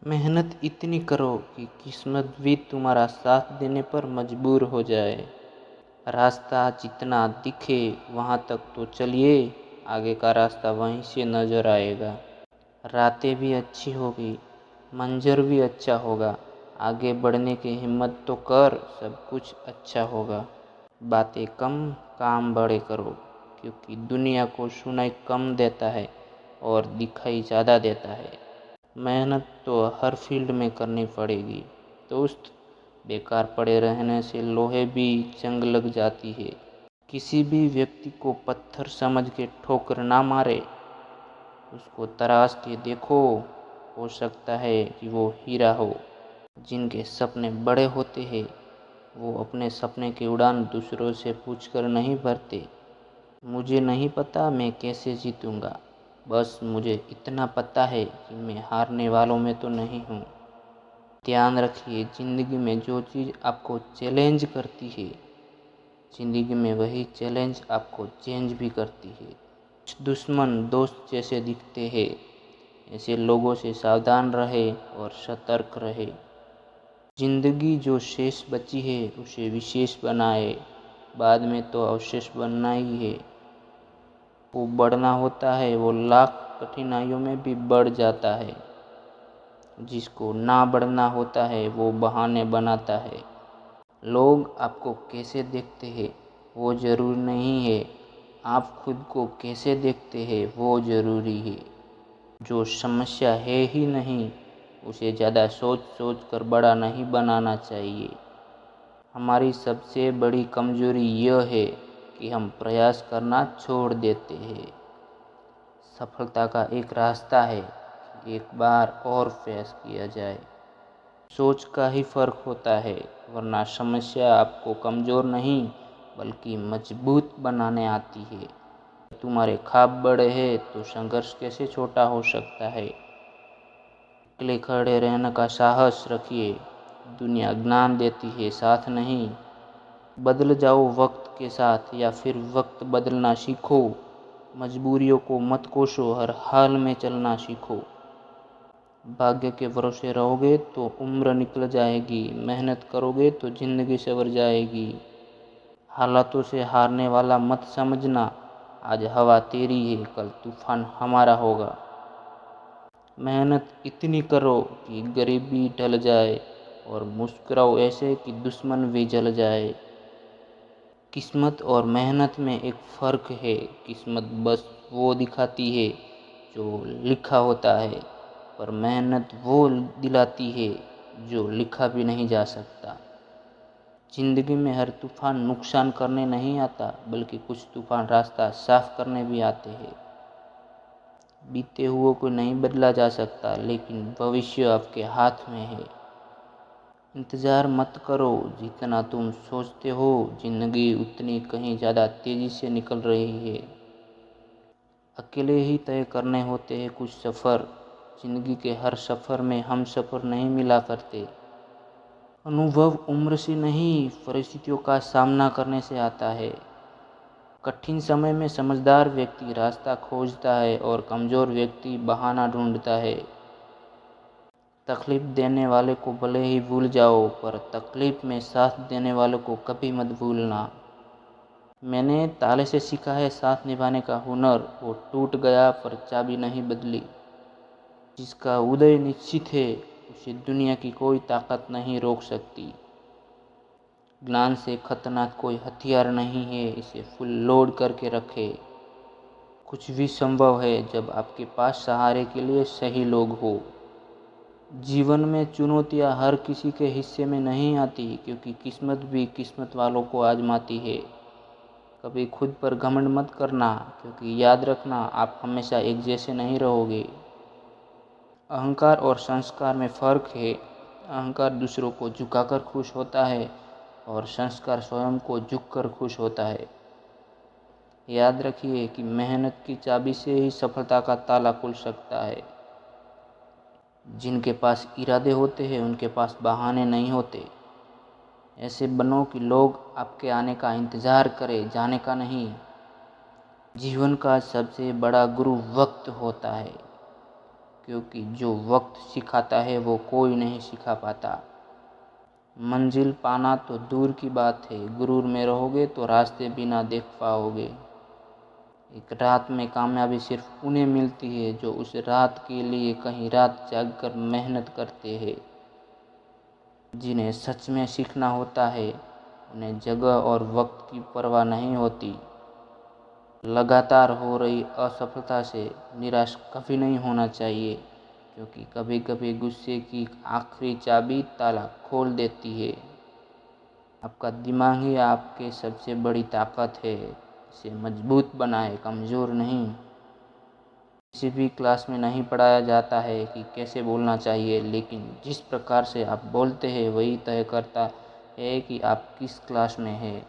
मेहनत इतनी करो कि किस्मत भी तुम्हारा साथ देने पर मजबूर हो जाए। रास्ता जितना दिखे वहाँ तक तो चलिए, आगे का रास्ता वहीं से नजर आएगा। रातें भी अच्छी होगी, मंजर भी अच्छा होगा। आगे बढ़ने की हिम्मत तो कर, सब कुछ अच्छा होगा। बातें कम, काम बड़े करो, क्योंकि दुनिया को सुनाई कम देता है और दिखाई ज़्यादा देता है। मेहनत तो हर फील्ड में करनी पड़ेगी दोस्त। बेकार पड़े रहने से लोहे भी जंग लग जाती है। किसी भी व्यक्ति को पत्थर समझ के ठोकर ना मारे, उसको तराश के देखो, हो सकता है कि वो हीरा हो। जिनके सपने बड़े होते हैं वो अपने सपने की उड़ान दूसरों से पूछकर नहीं भरते। मुझे नहीं पता मैं कैसे जीतूंगा, बस मुझे इतना पता है कि मैं हारने वालों में तो नहीं हूँ। ध्यान रखिए, ज़िंदगी में जो चीज़ आपको चैलेंज करती है, ज़िंदगी में वही चैलेंज आपको चेंज भी करती है। कुछ दुश्मन दोस्त जैसे दिखते हैं, ऐसे लोगों से सावधान रहे और सतर्क रहे। ज़िंदगी जो शेष बची है उसे विशेष बनाए, बाद में तो अवशेष बनना ही है। वो बढ़ना होता है वो लाख कठिनाइयों में भी बढ़ जाता है। जिसको ना बढ़ना होता है वो बहाने बनाता है। लोग आपको कैसे देखते हैं वो ज़रूरी नहीं है, आप खुद को कैसे देखते हैं वो ज़रूरी है। जो समस्या है ही नहीं उसे ज़्यादा सोच सोच कर बड़ा नहीं बनाना चाहिए। हमारी सबसे बड़ी कमज़ोरी यह है कि हम प्रयास करना छोड़ देते हैं। सफलता का एक रास्ता है कि एक बार और प्रयास किया जाए। सोच का ही फ़र्क होता है, वरना समस्या आपको कमज़ोर नहीं बल्कि मजबूत बनाने आती है। तुम्हारे ख्वाब बड़े हैं तो संघर्ष कैसे छोटा हो सकता है। अकेले खड़े रहने का साहस रखिए, दुनिया ज्ञान देती है साथ नहीं। बदल जाओ वक्त के साथ या फिर वक्त बदलना सीखो। मजबूरियों को मत कोसो, हर हाल में चलना सीखो। भाग्य के भरोसे रहोगे तो उम्र निकल जाएगी, मेहनत करोगे तो ज़िंदगी संवर जाएगी। हालातों से हारने वाला मत समझना, आज हवा तेरी है कल तूफान हमारा होगा। मेहनत इतनी करो कि गरीबी ढल जाए और मुस्कुराओ ऐसे कि दुश्मन भी जल जाए। किस्मत और मेहनत में एक फ़र्क है। किस्मत बस वो दिखाती है जो लिखा होता है, पर मेहनत वो दिलाती है जो लिखा भी नहीं जा सकता। ज़िंदगी में हर तूफान नुकसान करने नहीं आता, बल्कि कुछ तूफान रास्ता साफ करने भी आते हैं। बीते हुए को नहीं बदला जा सकता, लेकिन भविष्य आपके हाथ में है। इंतज़ार मत करो, जितना तुम सोचते हो ज़िंदगी उतनी कहीं ज़्यादा तेज़ी से निकल रही है। अकेले ही तय करने होते हैं कुछ सफ़र, ज़िंदगी के हर सफ़र में हम सफ़र नहीं मिला करते। अनुभव उम्र से नहीं परिस्थितियों का सामना करने से आता है। कठिन समय में समझदार व्यक्ति रास्ता खोजता है और कमज़ोर व्यक्ति बहाना ढूंढता है। तकलीफ़ देने वाले को भले ही भूल जाओ, पर तकलीफ़ में साथ देने वाले को कभी मत भूलना। मैंने ताले से सीखा है साथ निभाने का हुनर, वो टूट गया पर चाबी नहीं बदली। जिसका उदय निश्चित है उसे दुनिया की कोई ताकत नहीं रोक सकती। ज्ञान से खतरनाक कोई हथियार नहीं है, इसे फुल लोड करके रखे। कुछ भी संभव है जब आपके पास सहारे के लिए सही लोग हो। जीवन में चुनौतियां हर किसी के हिस्से में नहीं आती, क्योंकि किस्मत भी किस्मत वालों को आजमाती है। कभी खुद पर घमंड मत करना, क्योंकि याद रखना आप हमेशा एक जैसे नहीं रहोगे। अहंकार और संस्कार में फ़र्क है। अहंकार दूसरों को झुकाकर खुश होता है और संस्कार स्वयं को झुककर खुश होता है। याद रखिए कि मेहनत की चाबी से ही सफलता का ताला खुल सकता है। जिनके पास इरादे होते हैं उनके पास बहाने नहीं होते। ऐसे बनो कि लोग आपके आने का इंतज़ार करें, जाने का नहीं। जीवन का सबसे बड़ा गुरु वक्त होता है। क्योंकि जो वक्त सिखाता है वो कोई नहीं सिखा पाता। मंजिल पाना तो दूर की बात है, गुरूर में रहोगे तो रास्ते भी ना देख पाओगे। एक रात में कामयाबी सिर्फ उन्हें मिलती है जो उस रात के लिए कहीं रात जागकर मेहनत करते हैं। जिन्हें सच में सीखना होता है उन्हें जगह और वक्त की परवाह नहीं होती। लगातार हो रही असफलता से निराश कभी नहीं होना चाहिए, क्योंकि कभी कभी गुस्से की आखिरी चाबी ताला खोल देती है। आपका दिमाग ही आपके सबसे बड़ी ताकत है, इसे मजबूत बनाए, कमज़ोर नहीं। किसी भी क्लास में नहीं पढ़ाया जाता है कि कैसे बोलना चाहिए, लेकिन जिस प्रकार से आप बोलते हैं वही तय करता है कि आप किस क्लास में हैं।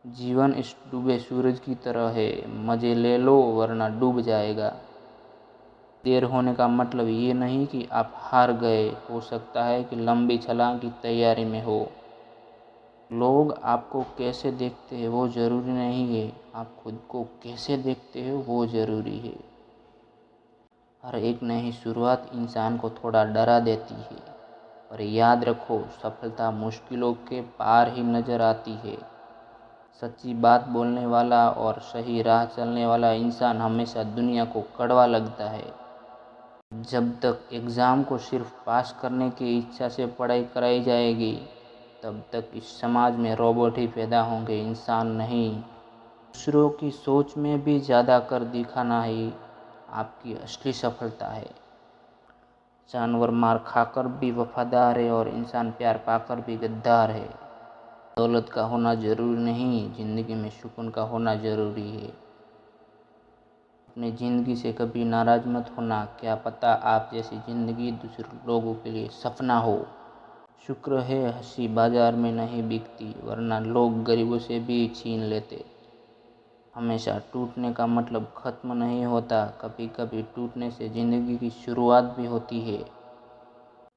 जीवन इस डूबे सूरज की तरह है, मज़े ले लो वरना डूब जाएगा। देर होने का मतलब ये नहीं कि आप हार गए, हो सकता है कि लंबी छलांग की तैयारी में हो। लोग आपको कैसे देखते हैं वो ज़रूरी नहीं है, आप खुद को कैसे देखते हो वो ज़रूरी है। हर एक नई शुरुआत इंसान को थोड़ा डरा देती है, पर याद रखो सफलता मुश्किलों के पार ही नज़र आती है। सच्ची बात बोलने वाला और सही राह चलने वाला इंसान हमेशा दुनिया को कड़वा लगता है। जब तक एग्ज़ाम को सिर्फ पास करने की इच्छा से पढ़ाई कराई जाएगी, तब तक इस समाज में रोबोट ही पैदा होंगे, इंसान नहीं। दूसरों की सोच में भी ज़्यादा कर दिखाना ही आपकी असली सफलता है। जानवर मार खाकर भी वफादार है और इंसान प्यार पाकर भी गद्दार है। दौलत का होना ज़रूरी नहीं, ज़िंदगी में सुकून का होना ज़रूरी है। अपनी ज़िंदगी से कभी नाराज़ मत होना, क्या पता आप जैसी ज़िंदगी दूसरे लोगों के लिए सपना हो। शुक्र है हंसी बाज़ार में नहीं बिकती, वरना लोग गरीबों से भी छीन लेते। हमेशा टूटने का मतलब ख़त्म नहीं होता, कभी कभी टूटने से ज़िंदगी की शुरुआत भी होती है।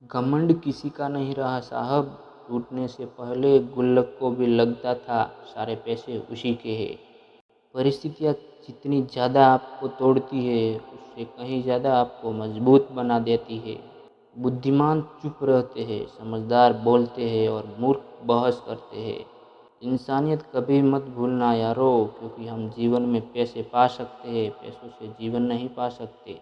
घमंड किसी का नहीं रहा साहब, टूटने से पहले गुल्लक को भी लगता था सारे पैसे उसी के हैं। परिस्थितियाँ जितनी ज़्यादा आपको तोड़ती है, उससे कहीं ज़्यादा आपको मजबूत बना देती है। बुद्धिमान चुप रहते हैं, समझदार बोलते हैं और मूर्ख बहस करते हैं। इंसानियत कभी मत भूलना यारो, क्योंकि हम जीवन में पैसे पा सकते हैं, पैसों से जीवन नहीं पा सकते।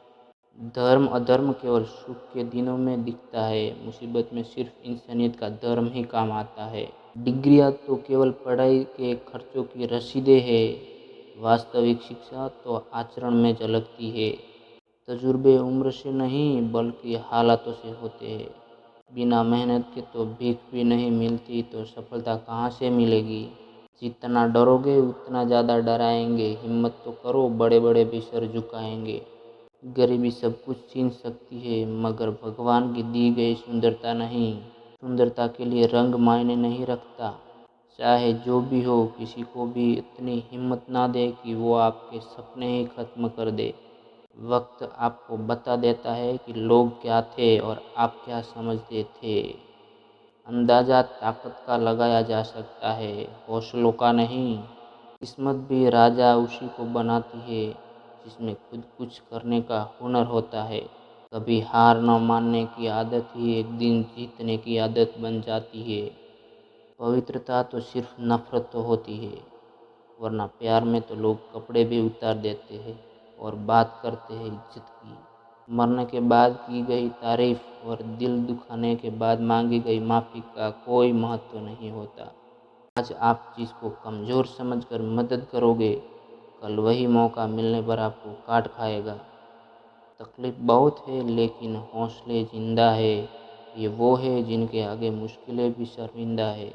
धर्म अधर्म केवल सुख के दिनों में दिखता है, मुसीबत में सिर्फ इंसानियत का धर्म ही काम आता है। डिग्रियां तो केवल पढ़ाई के खर्चों की रसीदें हैं, वास्तविक शिक्षा तो आचरण में झलकती है। तजुर्बे उम्र से नहीं बल्कि हालातों से होते हैं। बिना मेहनत के तो भीख भी नहीं मिलती, तो सफलता कहाँ से मिलेगी। जितना डरोगे उतना ज़्यादा डराएंगे, हिम्मत तो करो, बड़े बड़े भी सर झुकाएंगे। गरीबी सब कुछ छीन सकती है, मगर भगवान की दी गई सुंदरता नहीं। सुंदरता के लिए रंग मायने नहीं रखता। चाहे जो भी हो, किसी को भी इतनी हिम्मत ना दे कि वो आपके सपने ही खत्म कर दे। वक्त आपको बता देता है कि लोग क्या थे और आप क्या समझते थे। अंदाज़ा ताकत का लगाया जा सकता है, हौसलों का नहीं। किस्मत भी राजा उसी को बनाती है जिसमें खुद कुछ करने का हुनर होता है। कभी हार न मानने की आदत ही एक दिन जीतने की आदत बन जाती है। पवित्रता तो सिर्फ नफरत तो होती है, वरना प्यार में तो लोग कपड़े भी उतार देते हैं और बात करते हैं इज्जत की। मरने के बाद की गई तारीफ और दिल दुखाने के बाद मांगी गई माफ़ी का कोई महत्व नहीं होता। आज आप जिसको कमज़ोर समझकर मदद करोगे, कल वही मौका मिलने पर आपको काट खाएगा। तकलीफ बहुत है लेकिन हौसले जिंदा है, ये वो है जिनके आगे मुश्किलें भी शर्मिंदा है।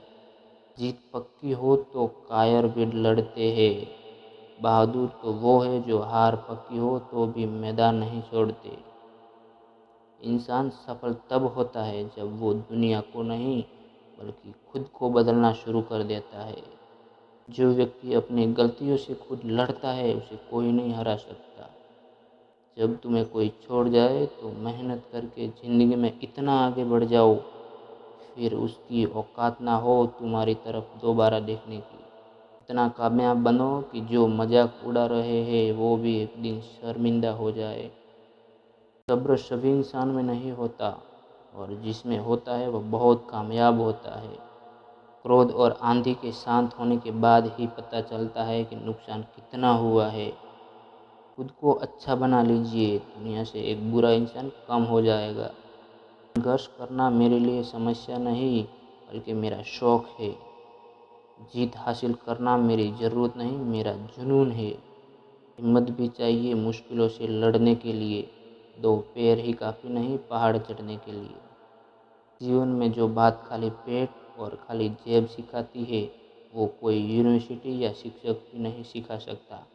जीत पक्की हो तो कायर भी लड़ते हैं, बहादुर तो वो है जो हार पक्की हो तो भी मैदान नहीं छोड़ते। इंसान सफल तब होता है जब वो दुनिया को नहीं बल्कि खुद को बदलना शुरू कर देता है। जो व्यक्ति अपनी गलतियों से खुद लड़ता है उसे कोई नहीं हरा सकता। जब तुम्हें कोई छोड़ जाए तो मेहनत करके ज़िंदगी में इतना आगे बढ़ जाओ, फिर उसकी औकात ना हो तुम्हारी तरफ दोबारा देखने की। इतना कामयाब बनो कि जो मजाक उड़ा रहे हैं वो भी एक दिन शर्मिंदा हो जाए। सब्र सभी इंसान में नहीं होता और जिसमें होता है वह बहुत कामयाब होता है। क्रोध और आंधी के शांत होने के बाद ही पता चलता है कि नुकसान कितना हुआ है। खुद को अच्छा बना लीजिए, दुनिया से एक बुरा इंसान कम हो जाएगा। संघर्ष करना मेरे लिए समस्या नहीं बल्कि मेरा शौक है। जीत हासिल करना मेरी ज़रूरत नहीं, मेरा जुनून है। हिम्मत भी चाहिए मुश्किलों से लड़ने के लिए, दो पैर ही काफ़ी नहीं पहाड़ चढ़ने के लिए। जीवन में जो बात खाली पेट और खाली जेब सिखाती है वो कोई यूनिवर्सिटी या शिक्षक भी नहीं सिखा सकता।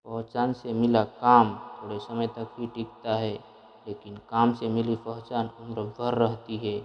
पहचान से मिला काम थोड़े समय तक ही टिकता है, लेकिन काम से मिली पहचान उम्र भर रहती है।